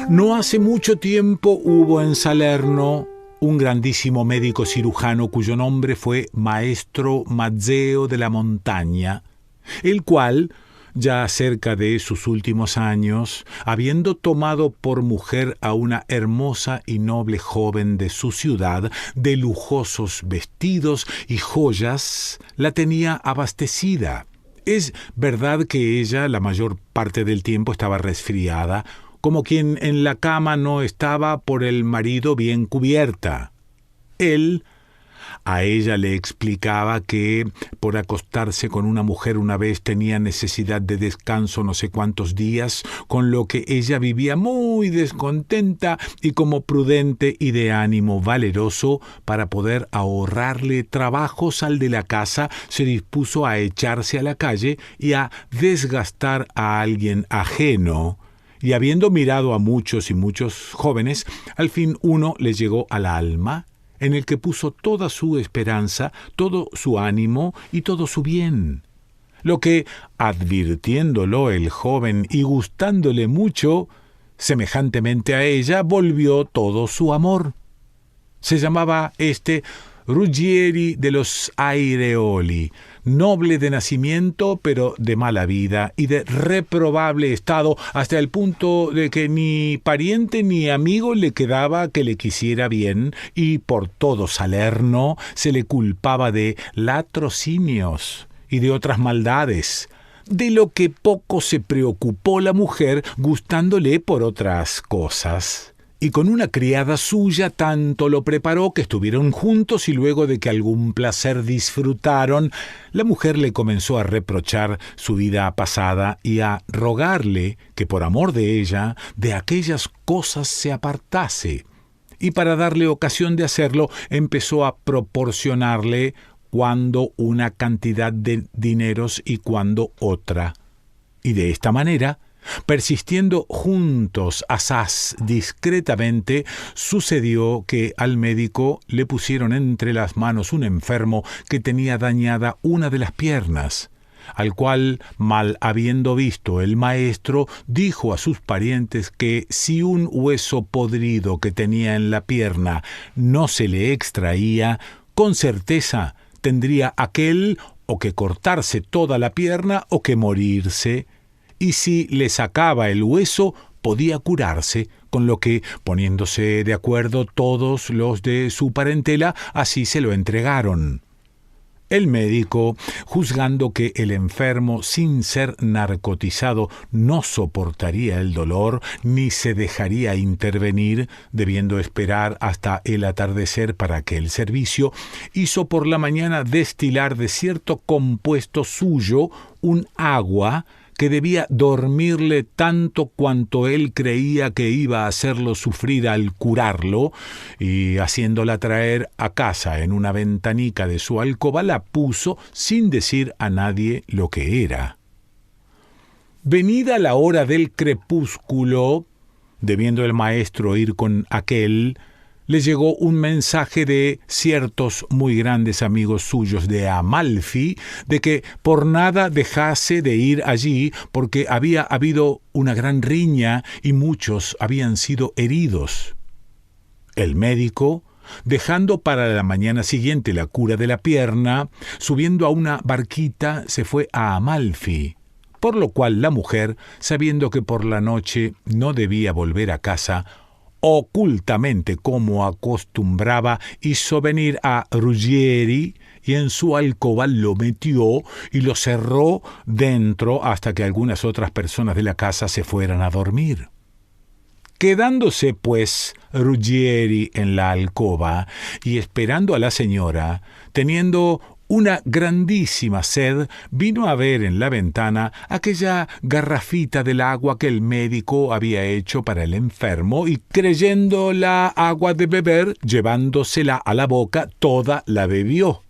No hace mucho tiempo hubo en Salerno un grandísimo médico cirujano cuyo nombre fue Maestro Mazzeo de la Montaña, el cual, ya cerca de sus últimos años, habiendo tomado por mujer a una hermosa y noble joven de su ciudad, de lujosos vestidos y joyas, la tenía abastecida. Es verdad que ella la mayor parte del tiempo estaba resfriada, como quien en la cama no estaba por el marido bien cubierta. Él a ella le explicaba que por acostarse con una mujer una vez tenía necesidad de descanso no sé cuántos días, con lo que ella vivía muy descontenta y como prudente y de ánimo valeroso, para poder ahorrarle trabajos al de la casa, se dispuso a echarse a la calle y a desgastar a alguien ajeno. Y habiendo mirado a muchos y muchos jóvenes, al fin uno le llegó al alma, en el que puso toda su esperanza, todo su ánimo y todo su bien. Lo que, advirtiéndolo el joven y gustándole mucho, semejantemente a ella, volvió todo su amor. Se llamaba Ruggieri de los Aireoli, noble de nacimiento, pero de mala vida y de reprobable estado, hasta el punto de que ni pariente ni amigo le quedaba que le quisiera bien, y por todo Salerno se le culpaba de latrocinios y de otras maldades, de lo que poco se preocupó la mujer, gustándole por otras cosas. Y con una criada suya tanto lo preparó que estuvieron juntos, y luego de que algún placer disfrutaron, la mujer le comenzó a reprochar su vida pasada y a rogarle que por amor de ella de aquellas cosas se apartase. Y para darle ocasión de hacerlo, empezó a proporcionarle cuando una cantidad de dineros y cuando otra. Y de esta manera, persistiendo juntos asaz discretamente, sucedió que al médico le pusieron entre las manos un enfermo que tenía dañada una de las piernas, al cual, mal habiendo visto el maestro, dijo a sus parientes que si un hueso podrido que tenía en la pierna no se le extraía, con certeza tendría aquel o que cortarse toda la pierna o que morirse, y si le sacaba el hueso podía curarse, con lo que, poniéndose de acuerdo todos los de su parentela, así se lo entregaron. El médico, juzgando que el enfermo, sin ser narcotizado, no soportaría el dolor ni se dejaría intervenir, debiendo esperar hasta el atardecer para aquel servicio, hizo por la mañana destilar de cierto compuesto suyo un agua que debía dormirle tanto cuanto él creía que iba a hacerlo sufrir al curarlo, y haciéndola traer a casa en una ventanica de su alcoba, la puso sin decir a nadie lo que era. Venida la hora del crepúsculo, debiendo el maestro ir con aquel, le llegó un mensaje de ciertos muy grandes amigos suyos de Amalfi, de que por nada dejase de ir allí, porque había habido una gran riña y muchos habían sido heridos. El médico, dejando para la mañana siguiente la cura de la pierna, subiendo a una barquita, se fue a Amalfi, por lo cual la mujer, sabiendo que por la noche no debía volver a casa, ocultamente como acostumbraba, hizo venir a Ruggieri y en su alcoba lo metió y lo cerró dentro hasta que algunas otras personas de la casa se fueran a dormir. Quedándose, pues, Ruggieri en la alcoba y esperando a la señora, teniendo una grandísima sed, vino a ver en la ventana aquella garrafita del agua que el médico había hecho para el enfermo, y creyéndola agua de beber, llevándosela a la boca, toda la bebió.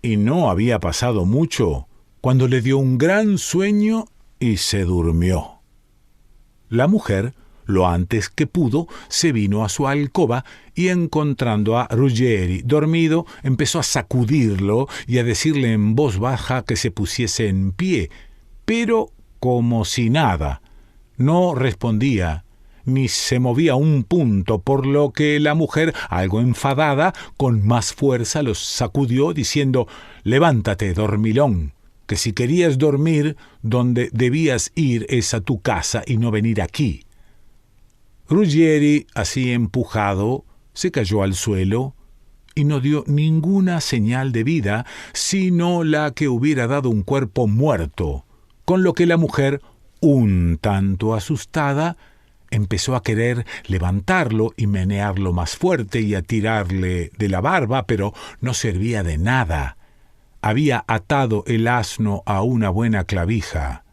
Y no había pasado mucho cuando le dio un gran sueño y se durmió. La mujer, lo antes que pudo, se vino a su alcoba y, encontrando a Ruggieri dormido, empezó a sacudirlo y a decirle en voz baja que se pusiese en pie, pero como si nada. No respondía, ni se movía un punto, por lo que la mujer, algo enfadada, con más fuerza los sacudió, diciendo: «Levántate, dormilón, que si querías dormir, donde debías ir es a tu casa y no venir aquí». Ruggieri, así empujado, se cayó al suelo y no dio ninguna señal de vida, sino la que hubiera dado un cuerpo muerto, con lo que la mujer, un tanto asustada, empezó a querer levantarlo y menearlo más fuerte y a tirarle de la barba, pero no servía de nada. Había atado el asno a una buena clavija.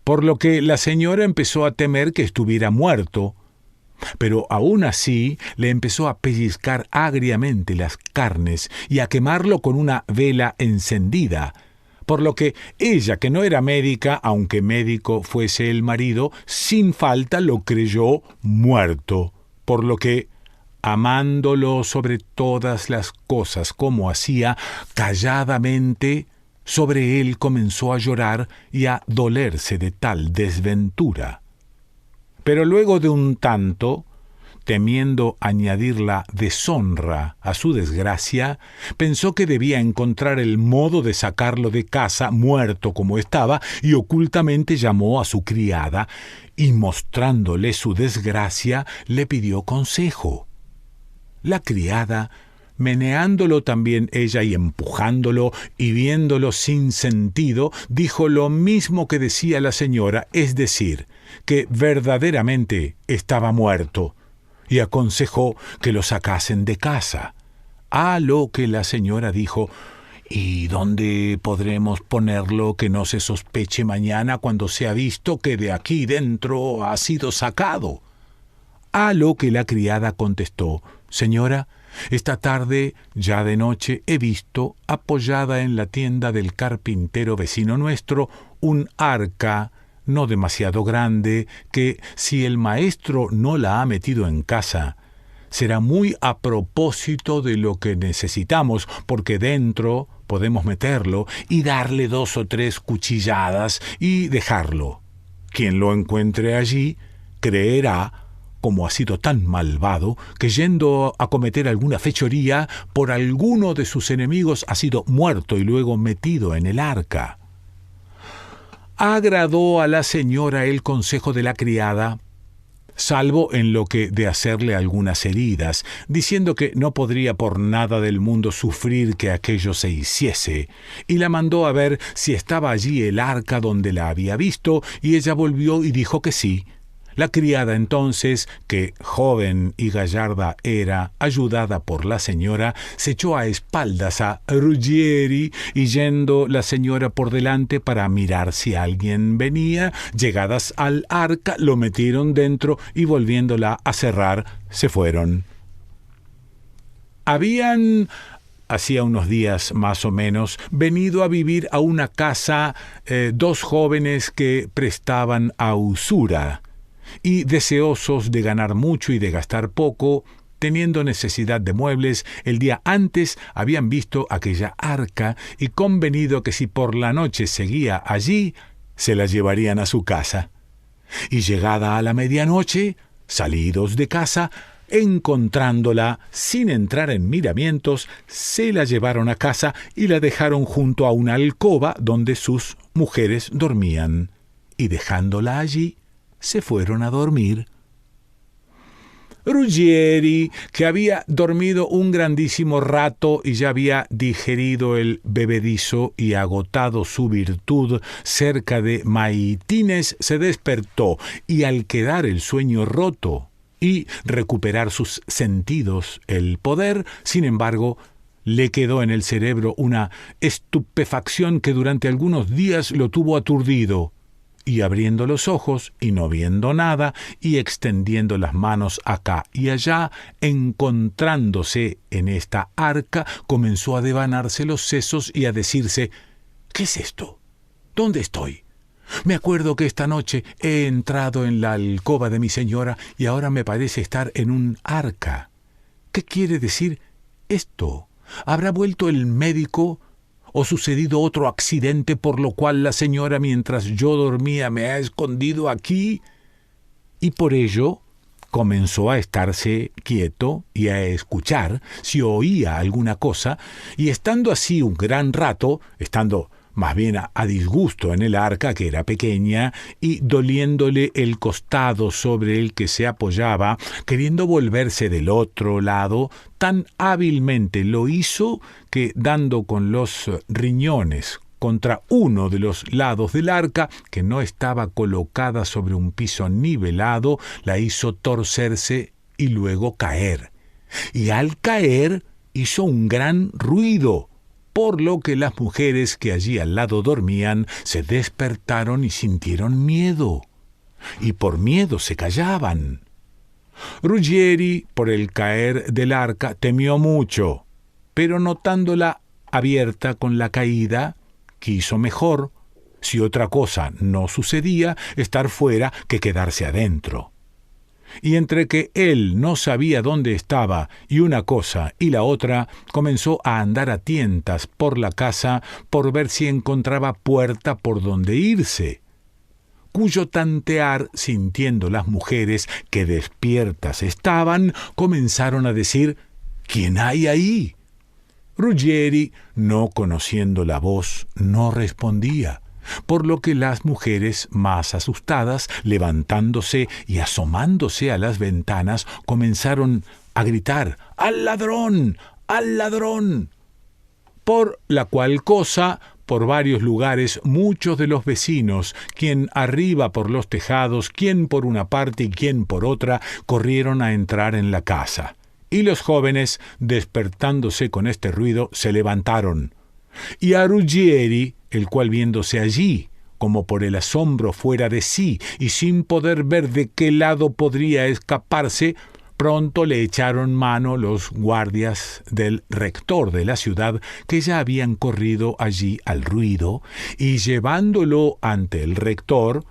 Por lo que la señora empezó a temer que estuviera muerto, pero aún así le empezó a pellizcar agriamente las carnes y a quemarlo con una vela encendida, por lo que ella, que no era médica, aunque médico fuese el marido, sin falta lo creyó muerto, por lo que, amándolo sobre todas las cosas como hacía, calladamente sobre él comenzó a llorar y a dolerse de tal desventura. Pero luego de un tanto, temiendo añadir la deshonra a su desgracia, pensó que debía encontrar el modo de sacarlo de casa, muerto como estaba, y ocultamente llamó a su criada, y mostrándole su desgracia, le pidió consejo. La criada, meneándolo también ella y empujándolo y viéndolo sin sentido, dijo lo mismo que decía la señora, es decir, que verdaderamente estaba muerto, y aconsejó que lo sacasen de casa. A lo que la señora dijo: «¿Y dónde podremos ponerlo que no se sospeche mañana cuando se ha visto que de aquí dentro ha sido sacado?» A lo que la criada contestó: «Señora, esta tarde, ya de noche, he visto, apoyada en la tienda del carpintero vecino nuestro, un arca no demasiado grande, que, si el maestro no la ha metido en casa, será muy a propósito de lo que necesitamos, porque dentro podemos meterlo y darle 2 o 3 cuchilladas y dejarlo. Quien lo encuentre allí creerá, como ha sido tan malvado, que yendo a cometer alguna fechoría, por alguno de sus enemigos ha sido muerto y luego metido en el arca». Agradó a la señora el consejo de la criada, salvo en lo que de hacerle algunas heridas, diciendo que no podría por nada del mundo sufrir que aquello se hiciese, y la mandó a ver si estaba allí el arca donde la había visto, y ella volvió y dijo que sí. La criada entonces, que joven y gallarda era, ayudada por la señora, se echó a espaldas a Ruggieri, y yendo la señora por delante para mirar si alguien venía, llegadas al arca, lo metieron dentro y volviéndola a cerrar, se fueron. Habían, hacía unos días más o menos, venido a vivir a una casa 2 jóvenes que prestaban a usura, y deseosos de ganar mucho y de gastar poco, teniendo necesidad de muebles, el día antes habían visto aquella arca y convenido que si por la noche seguía allí, se la llevarían a su casa. Y llegada a la medianoche, salidos de casa, encontrándola sin entrar en miramientos, se la llevaron a casa y la dejaron junto a una alcoba donde sus mujeres dormían, y dejándola allí, se fueron a dormir. Ruggieri, que había dormido un grandísimo rato y ya había digerido el bebedizo y agotado su virtud cerca de maitines, se despertó, y al quedar el sueño roto y recuperar sus sentidos el poder, sin embargo, le quedó en el cerebro una estupefacción que durante algunos días lo tuvo aturdido, y abriendo los ojos y no viendo nada y extendiendo las manos acá y allá, encontrándose en esta arca, comenzó a devanarse los sesos y a decirse: «¿Qué es esto? ¿Dónde estoy? Me acuerdo que esta noche he entrado en la alcoba de mi señora y ahora me parece estar en un arca. ¿Qué quiere decir esto? ¿Habrá vuelto el médico o sucedido otro accidente por lo cual la señora, mientras yo dormía, me ha escondido aquí?» y por ello comenzó a estarse quieto y a escuchar si oía alguna cosa, y estando así un gran rato, estando más bien a disgusto en el arca, que era pequeña, y doliéndole el costado sobre el que se apoyaba, queriendo volverse del otro lado, tan hábilmente lo hizo que, dando con los riñones contra uno de los lados del arca, que no estaba colocada sobre un piso nivelado, la hizo torcerse y luego caer. Y al caer hizo un gran ruido, por lo que las mujeres que allí al lado dormían se despertaron y sintieron miedo, y por miedo se callaban. Ruggieri, por el caer del arca, temió mucho, pero notándola abierta con la caída, quiso mejor, si otra cosa no sucedía, estar fuera que quedarse adentro. Y entre que él no sabía dónde estaba y una cosa y la otra, comenzó a andar a tientas por la casa por ver si encontraba puerta por donde irse, cuyo tantear, sintiendo las mujeres que despiertas estaban, comenzaron a decir: «¿Quién hay ahí?». Ruggieri, no conociendo la voz, no respondía, por lo que las mujeres, más asustadas, levantándose y asomándose a las ventanas, comenzaron a gritar: «¡Al ladrón! ¡Al ladrón!». Por la cual cosa, por varios lugares, muchos de los vecinos, quien arriba por los tejados, quien por una parte y quien por otra, corrieron a entrar en la casa. Y los jóvenes, despertándose con este ruido, se levantaron. Y a Ruggieri, el cual viéndose allí, como por el asombro fuera de sí, y sin poder ver de qué lado podría escaparse, pronto le echaron mano los guardias del rector de la ciudad, que ya habían corrido allí al ruido, y llevándolo ante el rector,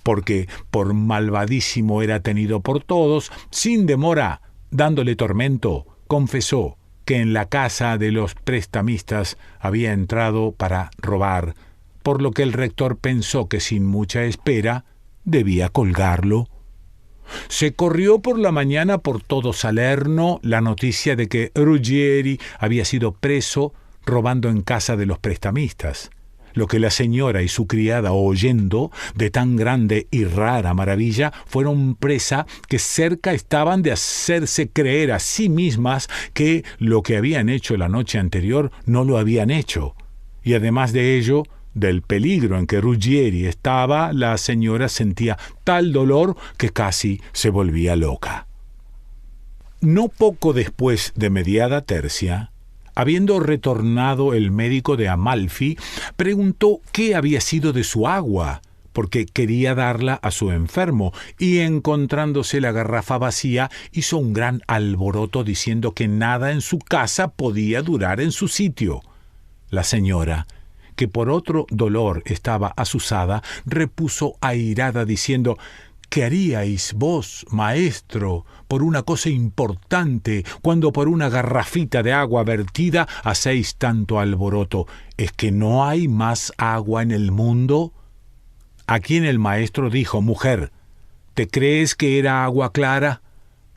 porque por malvadísimo era tenido por todos, sin demora, dándole tormento, confesó que en la casa de los prestamistas había entrado para robar, por lo que el rector pensó que sin mucha espera debía colgarlo. Se corrió por la mañana por todo Salerno la noticia de que Ruggieri había sido preso robando en casa de los prestamistas, lo que la señora y su criada, oyendo de tan grande y rara maravilla, fueron presa que cerca estaban de hacerse creer a sí mismas que lo que habían hecho la noche anterior no lo habían hecho. Y además de ello, del peligro en que Ruggieri estaba, la señora sentía tal dolor que casi se volvía loca. No poco después de mediada tercia, habiendo retornado el médico de Amalfi, preguntó qué había sido de su agua, porque quería darla a su enfermo, y encontrándose la garrafa vacía, hizo un gran alboroto diciendo que nada en su casa podía durar en su sitio. La señora, que por otro dolor estaba azuzada, repuso airada diciendo: «¿Qué haríais vos, maestro, por una cosa importante, cuando por una garrafita de agua vertida hacéis tanto alboroto? ¿Es que no hay más agua en el mundo?». A quien el maestro dijo: «Mujer, ¿te crees que era agua clara?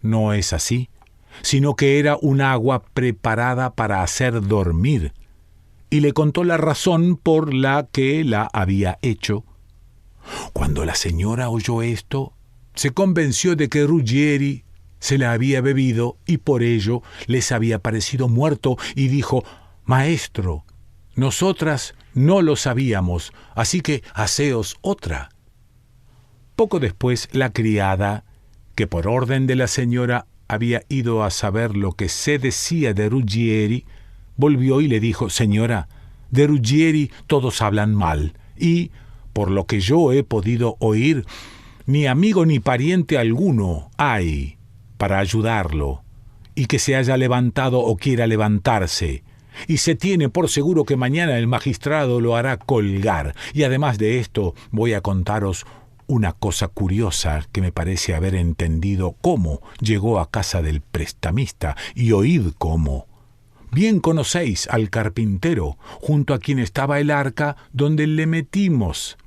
No es así, sino que era un agua preparada para hacer dormir». Y le contó la razón por la que la había hecho. Cuando la señora oyó esto, se convenció de que Ruggieri se la había bebido y por ello les había parecido muerto, y dijo: «Maestro, nosotras no lo sabíamos, así que haceos otra». Poco después la criada, que por orden de la señora había ido a saber lo que se decía de Ruggieri, volvió y le dijo: «Señora, de Ruggieri todos hablan mal, y, por lo que yo he podido oír, ni amigo ni pariente alguno hay para ayudarlo, y que se haya levantado o quiera levantarse, y se tiene por seguro que mañana el magistrado lo hará colgar. Y además de esto, voy a contaros una cosa curiosa que me parece haber entendido cómo llegó a casa del prestamista, y oíd cómo. Bien conocéis al carpintero, junto a quien estaba el arca donde le metimos.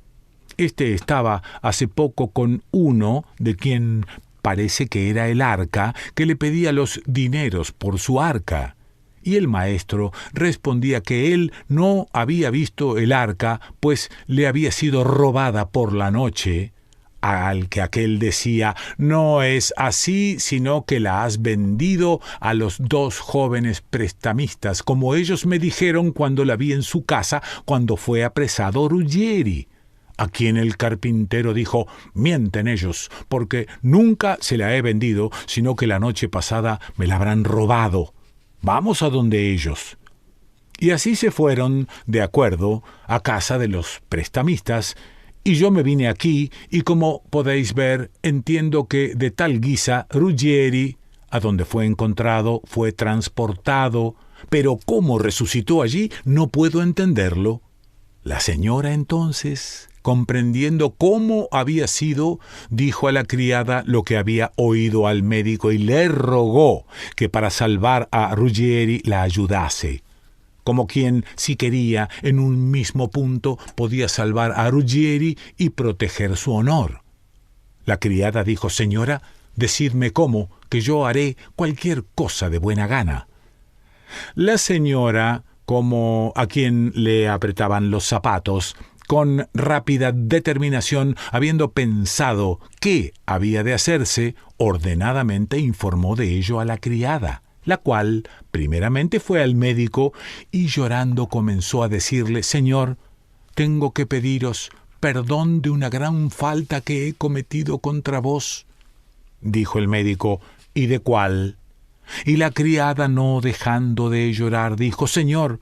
Este estaba hace poco con uno de quien parece que era el arca, que le pedía los dineros por su arca. Y el maestro respondía que él no había visto el arca, pues le había sido robada por la noche. Al que aquel decía: no es así, sino que la has vendido a los 2 jóvenes prestamistas, como ellos me dijeron cuando la vi en su casa, cuando fue apresado Ruggieri. A quien el carpintero dijo: mienten ellos, porque nunca se la he vendido, sino que la noche pasada me la habrán robado. Vamos a donde ellos. Y así se fueron, de acuerdo, a casa de los prestamistas, y yo me vine aquí, y como podéis ver, entiendo que de tal guisa Ruggieri, a donde fue encontrado, fue transportado, pero cómo resucitó allí no puedo entenderlo. La señora entonces, comprendiendo cómo había sido, dijo a la criada lo que había oído al médico y le rogó que para salvar a Ruggieri la ayudase. Como quien, si quería, en un mismo punto podía salvar a Ruggieri y proteger su honor. La criada dijo: señora, decidme cómo, que yo haré cualquier cosa de buena gana. La señora, como a quien le apretaban los zapatos, con rápida determinación, habiendo pensado qué había de hacerse, ordenadamente informó de ello a la criada, la cual primeramente fue al médico y llorando comenzó a decirle: señor, tengo que pediros perdón de una gran falta que he cometido contra vos. Dijo el médico: ¿y de cuál? Y la criada, no dejando de llorar, dijo: señor,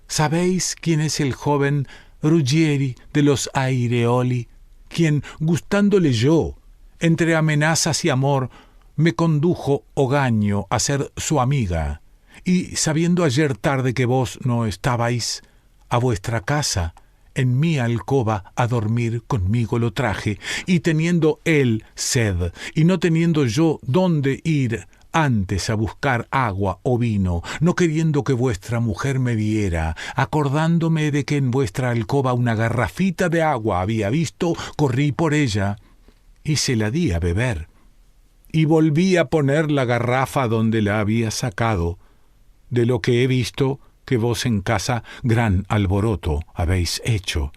¿sabéis quién es el joven Ruggieri de los Aireoli, quien, gustándole yo, entre amenazas y amor, me condujo hogaño a ser su amiga, y sabiendo ayer tarde que vos no estabais, a vuestra casa, en mi alcoba a dormir conmigo lo traje, y teniendo él sed, y no teniendo yo dónde ir antes a buscar agua o vino, no queriendo que vuestra mujer me viera, acordándome de que en vuestra alcoba una garrafita de agua había visto, corrí por ella, y se la di a beber. Y volví a poner la garrafa donde la había sacado, de lo que he visto que vos en casa gran alboroto habéis hecho.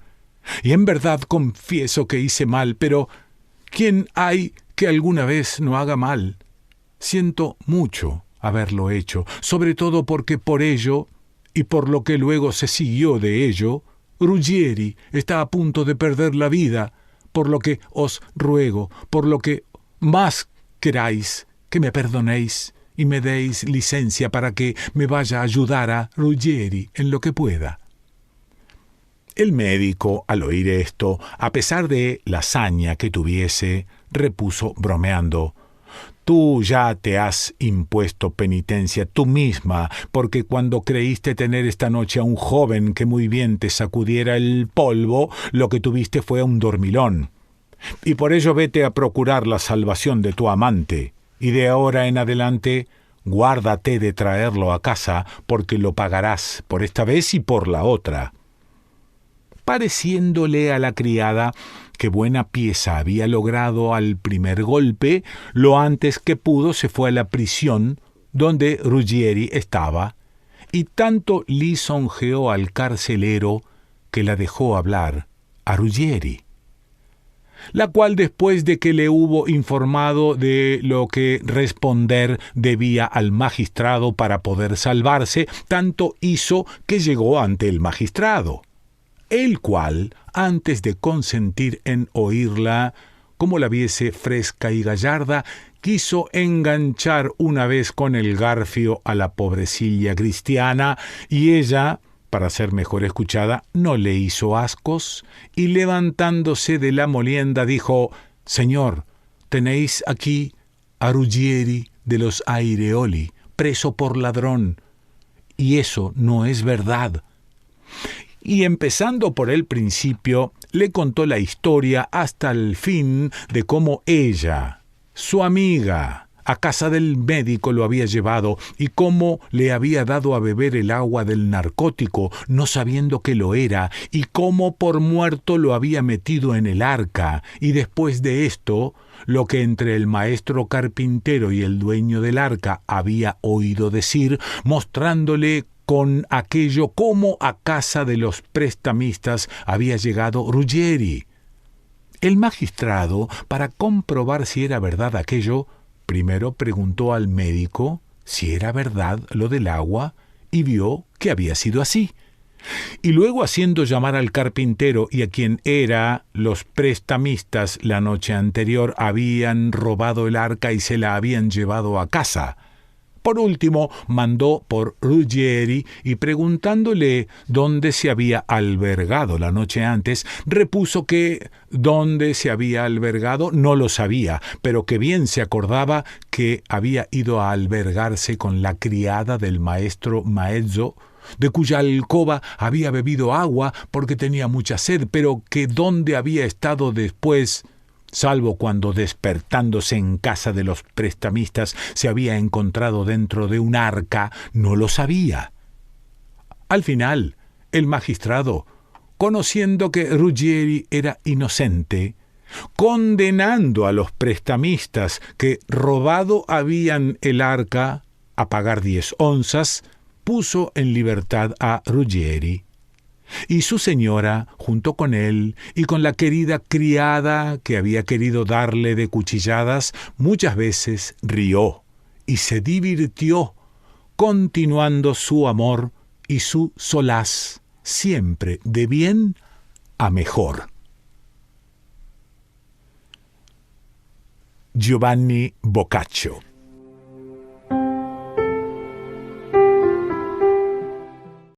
Y en verdad confieso que hice mal, pero ¿quién hay que alguna vez no haga mal? Siento mucho haberlo hecho, sobre todo porque por ello, y por lo que luego se siguió de ello, Ruggieri está a punto de perder la vida, por lo que os ruego, por lo que más queráis, que me perdonéis y me deis licencia para que me vaya a ayudar a Ruggieri en lo que pueda. El médico, al oír esto, a pesar de la saña que tuviese, repuso bromeando: tú ya te has impuesto penitencia tú misma, porque cuando creíste tener esta noche a un joven que muy bien te sacudiera el polvo, lo que tuviste fue un dormilón. Y por ello vete a procurar la salvación de tu amante, y de ahora en adelante guárdate de traerlo a casa, porque lo pagarás por esta vez y por la otra. Pareciéndole a la criada que buena pieza había logrado al primer golpe, lo antes que pudo se fue a la prisión donde Ruggieri estaba, y tanto lisonjeó al carcelero que la dejó hablar a Ruggieri, la cual, después de que le hubo informado de lo que responder debía al magistrado para poder salvarse, tanto hizo que llegó ante el magistrado, el cual, antes de consentir en oírla, como la viese fresca y gallarda, quiso enganchar una vez con el garfio a la pobrecilla cristiana, y ella, para ser mejor escuchada, no le hizo ascos, y levantándose de la molienda dijo: señor, tenéis aquí a Ruggieri de los Aireoli, preso por ladrón, y eso no es verdad. Y empezando por el principio, le contó la historia hasta el fin de cómo ella, su amiga, a casa del médico lo había llevado y cómo le había dado a beber el agua del narcótico, no sabiendo que lo era, y cómo por muerto lo había metido en el arca. Y después de esto, lo que entre el maestro carpintero y el dueño del arca había oído decir, mostrándole con aquello cómo a casa de los prestamistas había llegado Ruggieri. El magistrado, para comprobar si era verdad aquello, primero preguntó al médico si era verdad lo del agua y vio que había sido así. Y luego, haciendo llamar al carpintero y a quien los prestamistas la noche anterior habían robado el arca y se la habían llevado a casa. Por último, mandó por Ruggieri y preguntándole dónde se había albergado la noche antes, repuso que dónde se había albergado no lo sabía, pero que bien se acordaba que había ido a albergarse con la criada del maestro Maezzo, de cuya alcoba había bebido agua porque tenía mucha sed, pero que dónde había estado después, salvo cuando despertándose en casa de los prestamistas se había encontrado dentro de un arca, no lo sabía. Al final, el magistrado, conociendo que Ruggieri era inocente, condenando a los prestamistas que robado habían el arca a pagar 10 onzas, puso en libertad a Ruggieri. Y su señora, junto con él y con la querida criada que había querido darle de cuchilladas, muchas veces rió y se divirtió, continuando su amor y su solaz, siempre de bien a mejor. Giovanni Boccaccio.